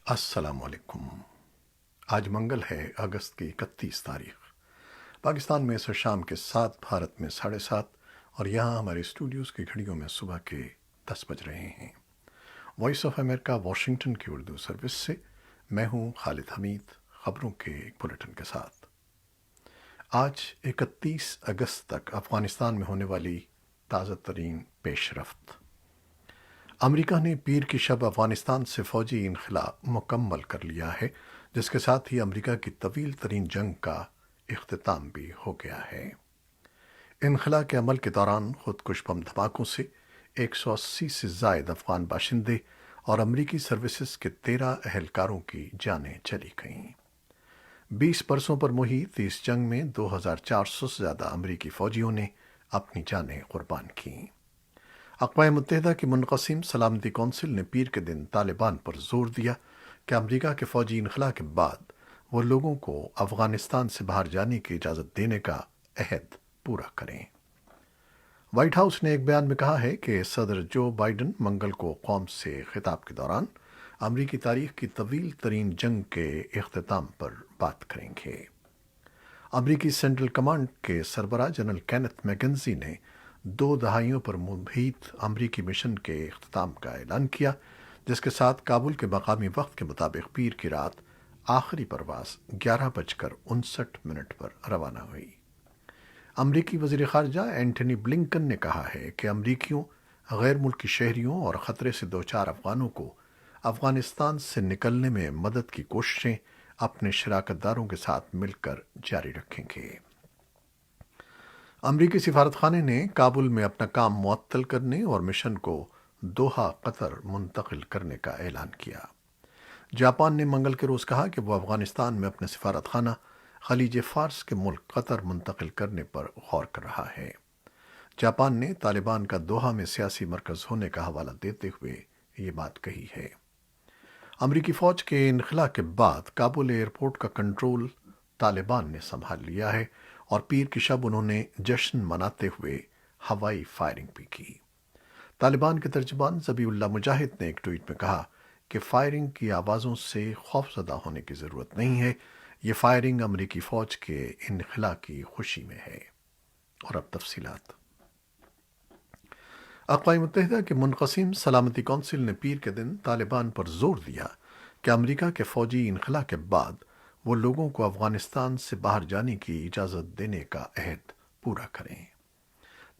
السلام علیکم۔ آج منگل ہے، اگست کی 31 تاریخ۔ پاکستان میں سے شام کے 7، بھارت میں 7:30، اور یہاں ہمارے اسٹوڈیوز کی گھڑیوں میں صبح کے 10 بج رہے ہیں۔ وائس آف امریکہ واشنگٹن کی اردو سروس سے میں ہوں خالد حمید، خبروں کے ایک بلیٹن کے ساتھ۔ آج 31 اگست تک افغانستان میں ہونے والی تازہ ترین پیش رفت۔ امریکہ نے پیر کی شب افغانستان سے فوجی انخلا مکمل کر لیا ہے، جس کے ساتھ ہی امریکہ کی طویل ترین جنگ کا اختتام بھی ہو گیا ہے۔ انخلا کے عمل کے دوران خودکش بم دھماکوں سے 180 سے زائد افغان باشندے اور امریکی سروسز کے 13 اہلکاروں کی جانیں چلی گئیں۔ 20 برسوں پر محیط اس جنگ میں 2400 سے زیادہ امریکی فوجیوں نے اپنی جانیں قربان کیں۔ اقوام متحدہ کی منقسم سلامتی کونسل نے پیر کے دن طالبان پر زور دیا کہ امریکہ کے فوجی انخلا کے بعد وہ لوگوں کو افغانستان سے باہر جانے کی اجازت دینے کا عہد پورا کریں۔ وائٹ ہاؤس نے ایک بیان میں کہا ہے کہ صدر جو بائیڈن منگل کو قوم سے خطاب کے دوران امریکی تاریخ کی طویل ترین جنگ کے اختتام پر بات کریں گے۔ امریکی سینٹرل کمانڈ کے سربراہ جنرل کینتھ میکنزی نے 2 دہائیوں پر محیط امریکی مشن کے اختتام کا اعلان کیا، جس کے ساتھ کابل کے مقامی وقت کے مطابق پیر کی رات آخری پرواز 11:59 پر روانہ ہوئی۔ امریکی وزیر خارجہ اینٹنی بلنکن نے کہا ہے کہ امریکیوں، غیر ملکی شہریوں اور خطرے سے دوچار افغانوں کو افغانستان سے نکلنے میں مدد کی کوششیں اپنے شراکت داروں کے ساتھ مل کر جاری رکھیں گے۔ امریکی سفارتخانے نے کابل میں اپنا کام معطل کرنے اور مشن کو دوحہ قطر منتقل کرنے کا اعلان کیا۔ جاپان نے منگل کے روز کہا کہ وہ افغانستان میں اپنا سفارتخانہ خلیج فارس کے ملک قطر منتقل کرنے پر غور کر رہا ہے۔ جاپان نے طالبان کا دوحہ میں سیاسی مرکز ہونے کا حوالہ دیتے ہوئے یہ بات کہی ہے۔ امریکی فوج کے انخلا کے بعد کابل ایئرپورٹ کا کنٹرول طالبان نے سنبھال لیا ہے، اور پیر کی شب انہوں نے جشن مناتے ہوئے ہوائی فائرنگ بھی کی۔ طالبان کے ترجمان ذبیح اللہ مجاہد نے ایک ٹویٹ میں کہا کہ فائرنگ کی آوازوں سے خوفزدہ ہونے کی ضرورت نہیں ہے، یہ فائرنگ امریکی فوج کے انخلا کی خوشی میں ہے۔ اور اب تفصیلات۔ اقوام متحدہ کی منقسم سلامتی کونسل نے پیر کے دن طالبان پر زور دیا کہ امریکہ کے فوجی انخلا کے بعد وہ لوگوں کو افغانستان سے باہر جانے کی اجازت دینے کا عہد پورا کریں۔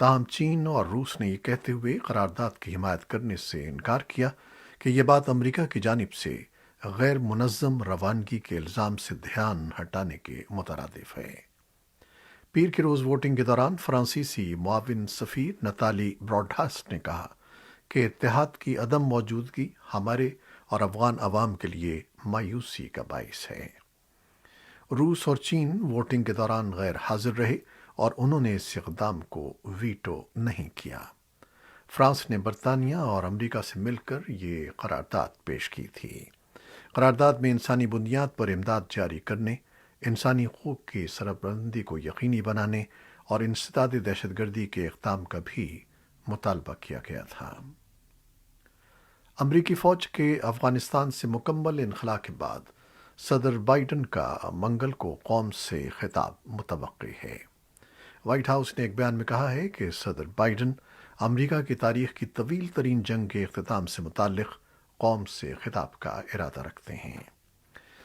تاہم چین اور روس نے یہ کہتے ہوئے قرارداد کی حمایت کرنے سے انکار کیا کہ یہ بات امریکہ کی جانب سے غیر منظم روانگی کے الزام سے دھیان ہٹانے کے مترادف ہے۔ پیر کے روز ووٹنگ کے دوران فرانسیسی معاون سفیر نتالی براڈہاسٹ نے کہا کہ اتحاد کی عدم موجودگی ہمارے اور افغان عوام کے لیے مایوسی کا باعث ہے۔ روس اور چین ووٹنگ کے دوران غیر حاضر رہے اور انہوں نے اس اقدام کو ویٹو نہیں کیا۔ فرانس نے برطانیہ اور امریکہ سے مل کر یہ قرارداد پیش کی تھی۔ قرارداد میں انسانی بنیاد پر امداد جاری کرنے، انسانی حقوق کی سربلندی کو یقینی بنانے اور انسداد دہشت گردی کے اقدام کا بھی مطالبہ کیا گیا تھا۔ امریکی فوج کے افغانستان سے مکمل انخلا کے بعد صدر بائیڈن کا منگل کو قوم سے خطاب متوقع ہے۔ وائٹ ہاؤس نے ایک بیان میں کہا ہے کہ صدر بائیڈن امریکہ کی تاریخ کی طویل ترین جنگ کے اختتام سے متعلق قوم سے خطاب کا ارادہ رکھتے ہیں۔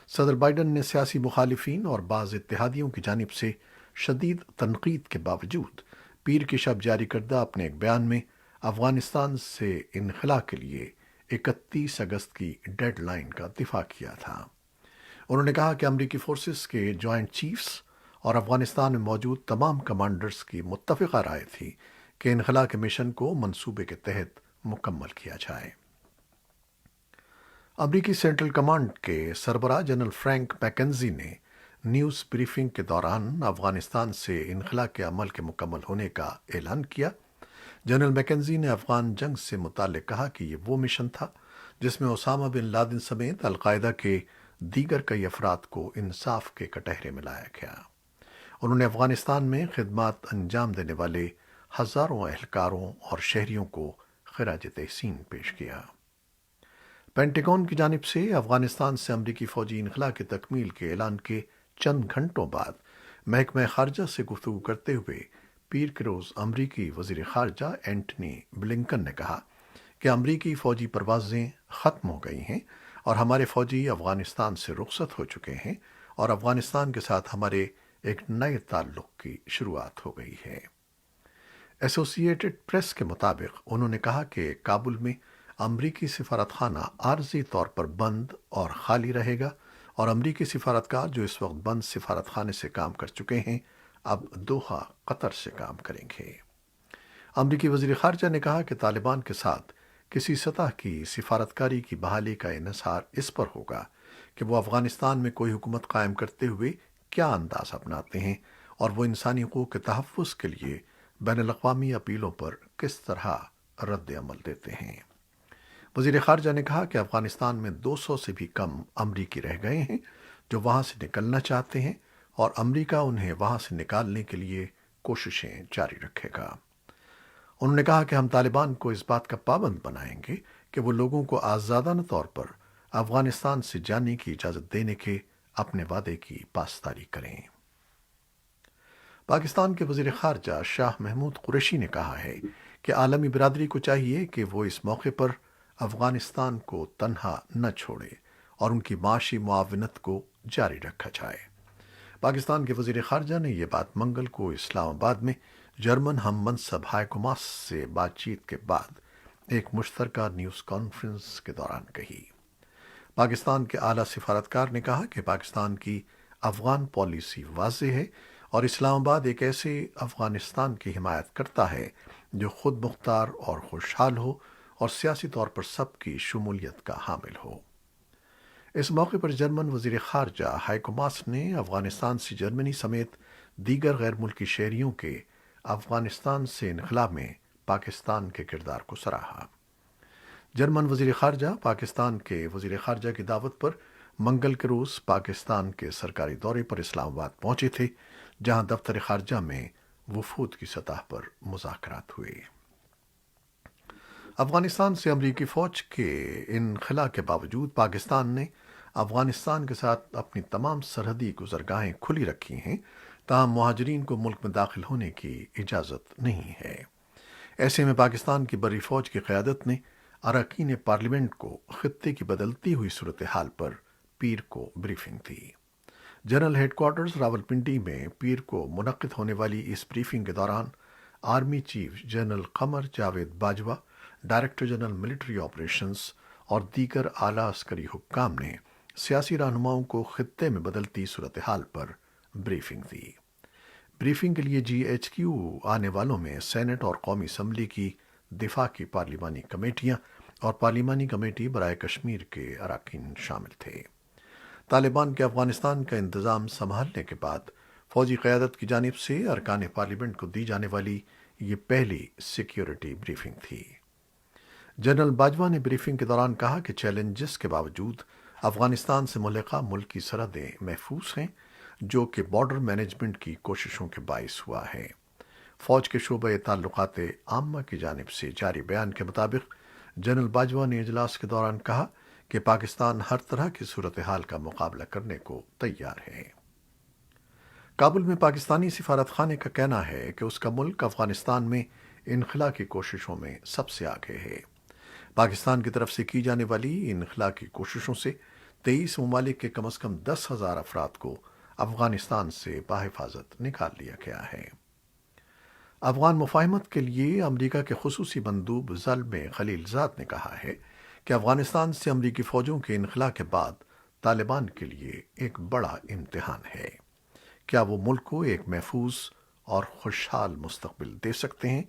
صدر بائیڈن نے سیاسی مخالفین اور بعض اتحادیوں کی جانب سے شدید تنقید کے باوجود پیر کی شب جاری کردہ اپنے ایک بیان میں افغانستان سے انخلا کے لیے 31 اگست کی ڈیڈ لائن کا دفاع کیا تھا۔ انہوں نے کہا کہ امریکی فورسز کے جوائنٹ چیفز اور افغانستان میں موجود تمام کمانڈرز کی متفقہ رائے تھی کہ انخلا کے مشن کو منصوبے کے تحت مکمل کیا جائے۔ امریکی سینٹرل کمانڈ کے سربراہ جنرل فرینک میکنزی نے نیوز بریفنگ کے دوران افغانستان سے انخلا کے عمل کے مکمل ہونے کا اعلان کیا۔ جنرل میکنزی نے افغان جنگ سے متعلق کہا کہ یہ وہ مشن تھا جس میں اسامہ بن لادن سمیت القاعدہ کے دیگر کئی افراد کو انصاف کے کٹہرے میں لایا گیا۔ انہوں نے افغانستان میں خدمات انجام دینے والے ہزاروں اہلکاروں اور شہریوں کو خراج تحسین پیش کیا۔ پینٹاگون کی جانب سے افغانستان سے امریکی فوجی انخلا کی تکمیل کے اعلان کے چند گھنٹوں بعد محکمہ خارجہ سے گفتگو کرتے ہوئے پیر کے روز امریکی وزیر خارجہ اینٹنی بلنکن نے کہا کہ امریکی فوجی پروازیں ختم ہو گئی ہیں اور ہمارے فوجی افغانستان سے رخصت ہو چکے ہیں اور افغانستان کے ساتھ ہمارے ایک نئے تعلق کی شروعات ہو گئی ہے۔ ایسوسی ایٹڈ پریس کے مطابق انہوں نے کہا کہ کابل میں امریکی سفارتخانہ عارضی طور پر بند اور خالی رہے گا اور امریکی سفارتکار جو اس وقت بند سفارتخانے سے کام کر چکے ہیں اب دوحہ قطر سے کام کریں گے۔ امریکی وزیر خارجہ نے کہا کہ طالبان کے ساتھ کسی سطح کی سفارتکاری کی بحالی کا انحصار اس پر ہوگا کہ وہ افغانستان میں کوئی حکومت قائم کرتے ہوئے کیا انداز اپناتے ہیں اور وہ انسانی حقوق کے تحفظ کے لیے بین الاقوامی اپیلوں پر کس طرح رد عمل دیتے ہیں۔ وزیر خارجہ نے کہا کہ افغانستان میں 200 سے بھی کم امریکی رہ گئے ہیں جو وہاں سے نکلنا چاہتے ہیں اور امریکہ انہیں وہاں سے نکالنے کے لیے کوششیں جاری رکھے گا۔ انہوں نے کہا کہ ہم طالبان کو اس بات کا پابند بنائیں گے کہ وہ لوگوں کو آزادانہ طور پر افغانستان سے جانے کی اجازت دینے کے اپنے وعدے کی پاسداری کریں۔ پاکستان کے وزیر خارجہ شاہ محمود قریشی نے کہا ہے کہ عالمی برادری کو چاہیے کہ وہ اس موقع پر افغانستان کو تنہا نہ چھوڑے اور ان کی معاشی معاونت کو جاری رکھا جائے۔ پاکستان کے وزیر خارجہ نے یہ بات منگل کو اسلام آباد میں جرمن ہم منصب ہائیکو ماس سے بات چیت کے بعد ایک مشترکہ نیوز کانفرنس کے دوران کہی۔ پاکستان کے اعلیٰ سفارتکار نے کہا کہ پاکستان کی افغان پالیسی واضح ہے اور اسلام آباد ایک ایسے افغانستان کی حمایت کرتا ہے جو خود مختار اور خوشحال ہو اور سیاسی طور پر سب کی شمولیت کا حامل ہو۔ اس موقع پر جرمن وزیر خارجہ ہائیکو ماس نے افغانستان سے جرمنی سمیت دیگر غیر ملکی شہریوں کے افغانستان سے انخلا میں پاکستان کے کردار کو سراہا۔ جرمن وزیر خارجہ پاکستان کے وزیر خارجہ کی دعوت پر منگل کے روز پاکستان کے سرکاری دورے پر اسلام آباد پہنچے تھے جہاں دفتر خارجہ میں وفود کی سطح پر مذاکرات ہوئے۔ افغانستان سے امریکی فوج کے انخلا کے باوجود پاکستان نے افغانستان کے ساتھ اپنی تمام سرحدی گزرگاہیں کھلی رکھی ہیں تاہم مہاجرین کو ملک میں داخل ہونے کی اجازت نہیں ہے۔ ایسے میں پاکستان کی بری فوج کی قیادت نے اراکین پارلیمنٹ کو خطے کی بدلتی ہوئی صورتحال پر پیر کو بریفنگ دی۔ جنرل ہیڈ کوارٹرز راولپنڈی میں پیر کو منعقد ہونے والی اس بریفنگ کے دوران army chief general Qamar Javed Bajwa, director general military operations اور دیگر اعلیٰ عسکری حکام نے سیاسی رہنماؤں کو خطے میں بدلتی صورتحال پر بریفنگ دی۔ بریفنگ کے لیے جی ایچ کیو آنے والوں میں سینٹ اور قومی اسمبلی کی دفاع کی پارلیمانی کمیٹیاں اور پارلیمانی کمیٹی برائے کشمیر کے اراکین شامل تھے۔ طالبان کے افغانستان کا انتظام سنبھالنے کے بعد فوجی قیادت کی جانب سے ارکان پارلیمنٹ کو دی جانے والی یہ پہلی سیکیورٹی بریفنگ تھی۔ جنرل باجوہ نے بریفنگ کے دوران کہا کہ چیلنجز کے باوجود افغانستان سے ملحقہ ملکی سرحدیں محفوظ ہیں جو کہ بارڈر مینجمنٹ کی کوششوں کے باعث ہوا ہے۔ فوج کے شعبہ تعلقات عامہ کی جانب سے جاری بیان کے مطابق جنرل باجوہ نے اجلاس کے دوران کہا کہ پاکستان ہر طرح کی صورتحال کا مقابلہ کرنے کو تیار ہے۔ کابل میں پاکستانی سفارت خانے کا کہنا ہے کہ اس کا ملک افغانستان میں انخلا کی کوششوں میں سب سے آگے ہے۔ پاکستان کی طرف سے کی جانے والی انخلا کی کوششوں سے 23 ممالک کے کم از کم 10,000 افراد کو افغانستان سے بحفاظت نکال لیا گیا ہے۔ افغان مفاہمت کے لیے امریکہ کے خصوصی مندوب زلمے خلیل زاد نے کہا ہے کہ افغانستان سے امریکی فوجوں کے انخلا کے بعد طالبان کے لیے ایک بڑا امتحان ہے۔ کیا وہ ملک کو ایک محفوظ اور خوشحال مستقبل دے سکتے ہیں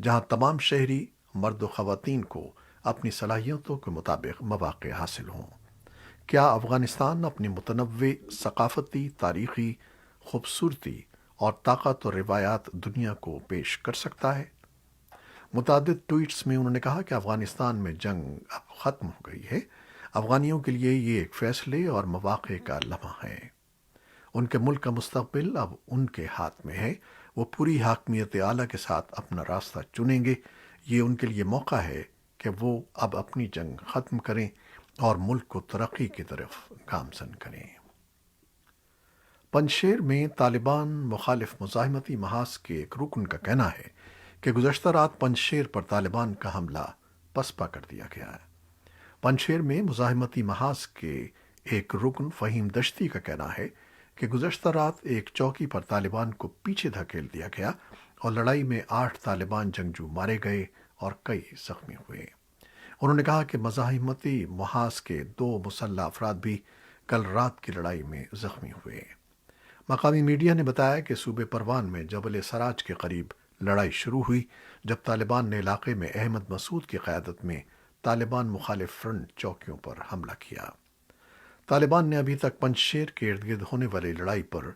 جہاں تمام شہری مرد و خواتین کو اپنی صلاحیتوں کے مطابق مواقع حاصل ہوں؟ کیا افغانستان اپنی متنوع ثقافتی، تاریخی خوبصورتی اور طاقت اور روایات دنیا کو پیش کر سکتا ہے؟ متعدد ٹویٹس میں انہوں نے کہا کہ افغانستان میں جنگ اب ختم ہو گئی ہے۔ افغانیوں کے لیے یہ ایک فیصلے اور مواقع کا لمحہ ہے۔ ان کے ملک کا مستقبل اب ان کے ہاتھ میں ہے۔ وہ پوری حاکمیت اعلیٰ کے ساتھ اپنا راستہ چنیں گے۔ یہ ان کے لیے موقع ہے کہ وہ اب اپنی جنگ ختم کریں اور ملک کو ترقی کی طرف گامزن کریں۔ پنجشیر میں طالبان مخالف مزاحمتی محاذ کے ایک رکن کا کہنا ہے کہ گزشتہ رات پنجشیر پر طالبان کا حملہ پسپا کر دیا گیا ہے۔ پنجشیر میں مزاحمتی محاذ کے ایک رکن فہیم دشتی کا کہنا ہے کہ گزشتہ رات ایک چوکی پر طالبان کو پیچھے دھکیل دیا گیا اور لڑائی میں 8 طالبان جنگجو مارے گئے اور کئی زخمی ہوئے۔ انہوں نے کہا کہ مزاحمتی محاذ کے 2 مسلح افراد بھی کل رات کی لڑائی میں زخمی ہوئے۔ مقامی میڈیا نے بتایا کہ صوبے پروان میں جبل سراج کے قریب لڑائی شروع ہوئی جب طالبان نے علاقے میں احمد مسعود کی قیادت میں طالبان مخالف فرنٹ چوکیوں پر حملہ کیا۔ طالبان نے ابھی تک پنجشیر کے ارد گرد ہونے والی لڑائی پر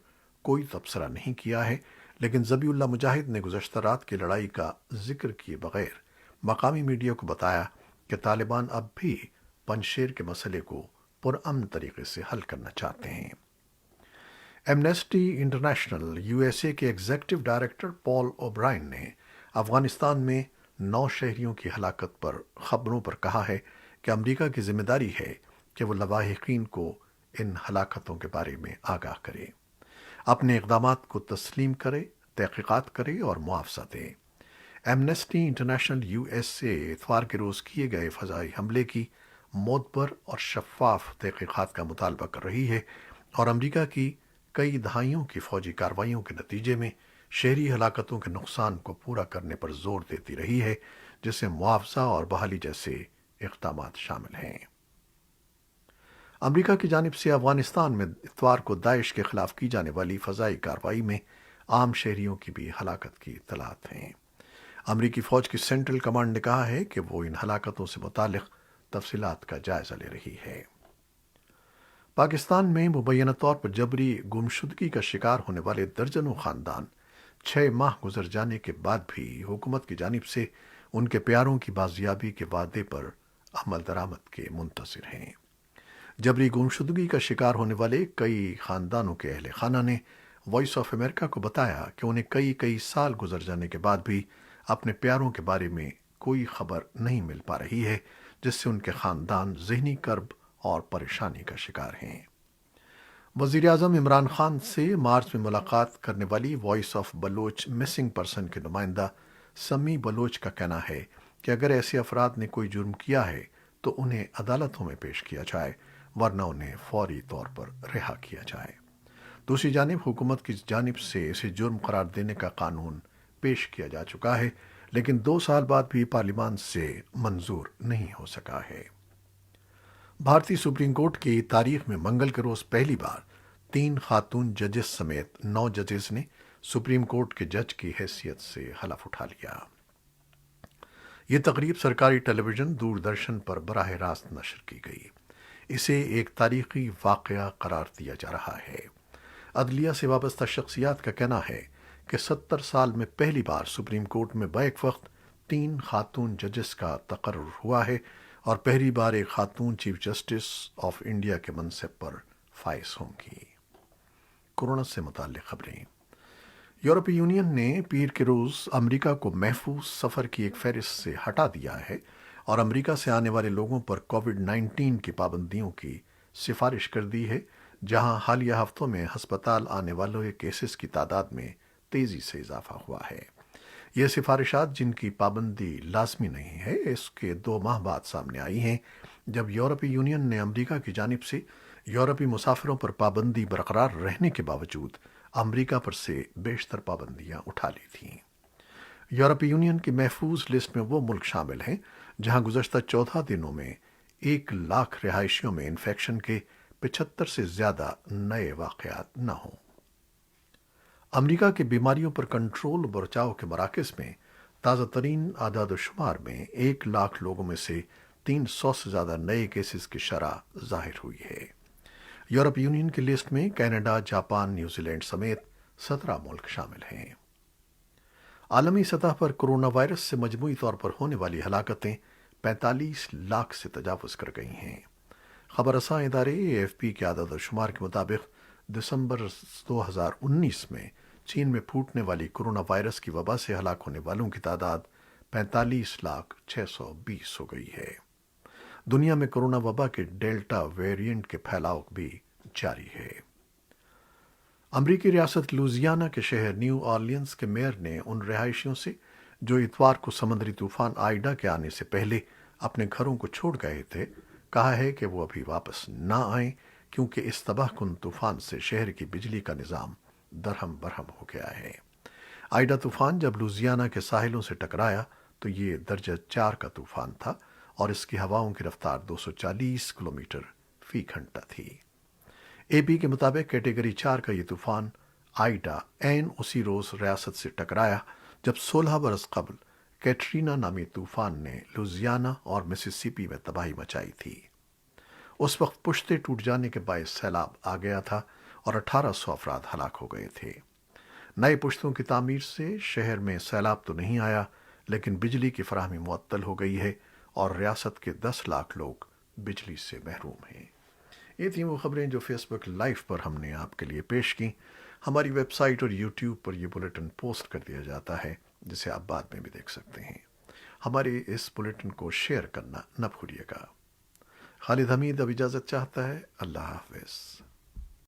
کوئی تبصرہ نہیں کیا ہے، لیکن ذبیح اللہ مجاہد نے گزشتہ رات کی لڑائی کا ذکر کیے بغیر مقامی میڈیا کو بتایا کہ طالبان اب بھی پنجشیر کے مسئلے کو پرامن طریقے سے حل کرنا چاہتے ہیں۔ ایمنسٹی انٹرنیشنل یو ایس اے کے ایگزیکٹو ڈائریکٹر پال اوبرائن نے افغانستان میں 9 شہریوں کی ہلاکت پر خبروں پر کہا ہے کہ امریکہ کی ذمہ داری ہے کہ وہ لواحقین کو ان ہلاکتوں کے بارے میں آگاہ کرے، اپنے اقدامات کو تسلیم کرے، تحقیقات کرے اور معاوضہ دے۔ Amnesty international U S A اتوار کے روز کیے گئے فضائی حملے کی معتبر اور شفاف تحقیقات کا مطالبہ کر رہی ہے اور امریکہ کی کئی دہائیوں کی فوجی کارروائیوں کے نتیجے میں شہری ہلاکتوں کے نقصان کو پورا کرنے پر زور دیتی رہی ہے، جس سے معاوضہ اور بحالی جیسے اقدامات شامل ہیں۔ امریکہ کی جانب سے افغانستان میں اتوار کو داعش کے خلاف کی جانے والی فضائی کارروائی میں عام شہریوں کی بھی ہلاکت کی اطلاعات ہیں۔ امریکی فوج کی سینٹرل کمانڈ نے کہا ہے کہ وہ ان ہلاکتوں سے متعلق تفصیلات کا جائزہ لے رہی ہے۔ پاکستان میں مبینہ طور پر جبری گمشدگی کا شکار ہونے والے درجنوں خاندان 6 ماہ گزر جانے کے بعد بھی حکومت کی جانب سے ان کے پیاروں کی بازیابی کے وعدے پر عمل درآمد کے منتظر ہیں۔ جبری گمشدگی کا شکار ہونے والے کئی خاندانوں کے اہل خانہ نے وائس آف امریکہ کو بتایا کہ انہیں کئی سال گزر جانے کے بعد بھی اپنے پیاروں کے بارے میں کوئی خبر نہیں مل پا رہی ہے، جس سے ان کے خاندان ذہنی کرب اور پریشانی کا شکار ہیں۔ وزیر اعظم عمران خان سے مارچ میں ملاقات کرنے والی voice of Baloch missing person کے نمائندہ سمی بلوچ کا کہنا ہے کہ اگر ایسے افراد نے کوئی جرم کیا ہے تو انہیں عدالتوں میں پیش کیا جائے، ورنہ انہیں فوری طور پر رہا کیا جائے۔ دوسری جانب حکومت کی جانب سے اسے جرم قرار دینے کا قانون پیش کیا جا چکا ہے، لیکن 2 سال بعد بھی پارلیمان سے منظور نہیں ہو سکا ہے۔ بھارتی سپریم کورٹ کی تاریخ میں منگل کے روز پہلی بار 3 خاتون ججز سمیت 9 ججز نے سپریم کورٹ کے جج کی حیثیت سے حلف اٹھا لیا۔ یہ تقریب سرکاری ٹیلی ویژن دوردرشن پر براہ راست نشر کی گئی۔ اسے ایک تاریخی واقعہ قرار دیا جا رہا ہے۔ عدلیہ سے وابستہ شخصیات کا کہنا ہے کہ 70 سال میں پہلی بار سپریم کورٹ میں بیک وقت 3 خاتون ججز کا تقرر ہوا ہے اور پہلی بار ایک خاتون چیف جسٹس آف انڈیا کے منصب پر فائز ہوں گی۔ کورونا سے متعلق خبریں۔ یورپی یونین نے پیر کے روز امریکہ کو محفوظ سفر کی ایک فہرست سے ہٹا دیا ہے اور امریکہ سے آنے والے لوگوں پر کووڈ-19 کی پابندیوں کی سفارش کر دی ہے، جہاں حالیہ ہفتوں میں ہسپتال آنے والوں کے کیسز کی تعداد میں تیزی سے اضافہ ہوا ہے۔ یہ سفارشات، جن کی پابندی لازمی نہیں ہے، اس کے 2 ماہ بعد سامنے آئی ہیں جب یورپی یونین نے امریکہ کی جانب سے یورپی مسافروں پر پابندی برقرار رہنے کے باوجود امریکہ پر سے بیشتر پابندیاں اٹھا لی تھیں۔ یورپی یونین کی محفوظ لسٹ میں وہ ملک شامل ہیں جہاں گزشتہ 14 دنوں میں 1 لاکھ رہائشیوں میں انفیکشن کے 75 سے زیادہ نئے واقعات نہ ہوں۔ امریکہ کے بیماریوں پر کنٹرول و بچاؤ کے مراکز میں تازہ ترین اعداد و شمار میں 1 لاکھ لوگوں میں سے 300 سے زیادہ نئے کیسز کی شرح ظاہر ہوئی ہے۔ یورپی یونین کی لسٹ میں کینیڈا، جاپان، نیوزی لینڈ سمیت 17 ملک شامل ہیں۔ عالمی سطح پر کرونا وائرس سے مجموعی طور پر ہونے والی ہلاکتیں 45 لاکھ سے تجاوز کر گئی ہیں۔ خبر رساں ادارے AFP کے اعداد و شمار کے مطابق دسمبر 2019 میں چین میں پھوٹنے والی کرونا وائرس کی وبا سے ہلاک ہونے والوں کی تعداد 45,620,000 ہو گئی ہے۔ دنیا میں کورونا وبا کے ڈیلٹا ویریئنٹ کے پھیلاؤ بھی جاری ہے۔ امریکی ریاست لوزیانا کے شہر نیو آرلینز کے میئر نے ان رہائشیوں سے جو اتوار کو سمندری طوفان آئیڈا کے آنے سے پہلے اپنے گھروں کو چھوڑ گئے تھے، کہا ہے کہ وہ ابھی واپس نہ آئیں کیونکہ اس تباہ کن طوفان سے شہر کی بجلی کا نظام درہم برہم ہو گیا ہے۔ آئیڈا طوفان جب لوزیانا کے ساحلوں سے ٹکرایا تو یہ درجہ 4 کا طوفان تھا اور اس کی ہواؤں کی رفتار 240 کلومیٹر فی گھنٹہ تھی۔ اے پی کے مطابق کیٹیگری 4 کا یہ طوفان آئیڈا عین اسی روز ریاست سے ٹکرایا جب 16 برس قبل کیٹرینا نامی طوفان نے لوزیانا اور مسیسپی میں تباہی مچائی تھی۔ اس وقت پشتے ٹوٹ جانے کے باعث سیلاب آ گیا تھا اور 1800 افراد ہلاک ہو گئے تھے۔ نئے پشتوں کی تعمیر سے شہر میں سیلاب تو نہیں آیا، لیکن بجلی کی فراہمی معطل ہو گئی ہے اور ریاست کے 10 لاکھ لوگ بجلی سے محروم ہیں۔ یہ تھیں وہ خبریں جو فیس بک لائیو پر ہم نے آپ کے لیے پیش کی۔ ہماری ویب سائٹ اور یوٹیوب پر یہ بلیٹن پوسٹ کر دیا جاتا ہے، جسے آپ بعد میں بھی دیکھ سکتے ہیں۔ ہمارے اس بلیٹن کو شیئر کرنا نہ بھولیے گا۔ خالد حمید اب اجازت چاہتا ہے۔ اللہ حافظ۔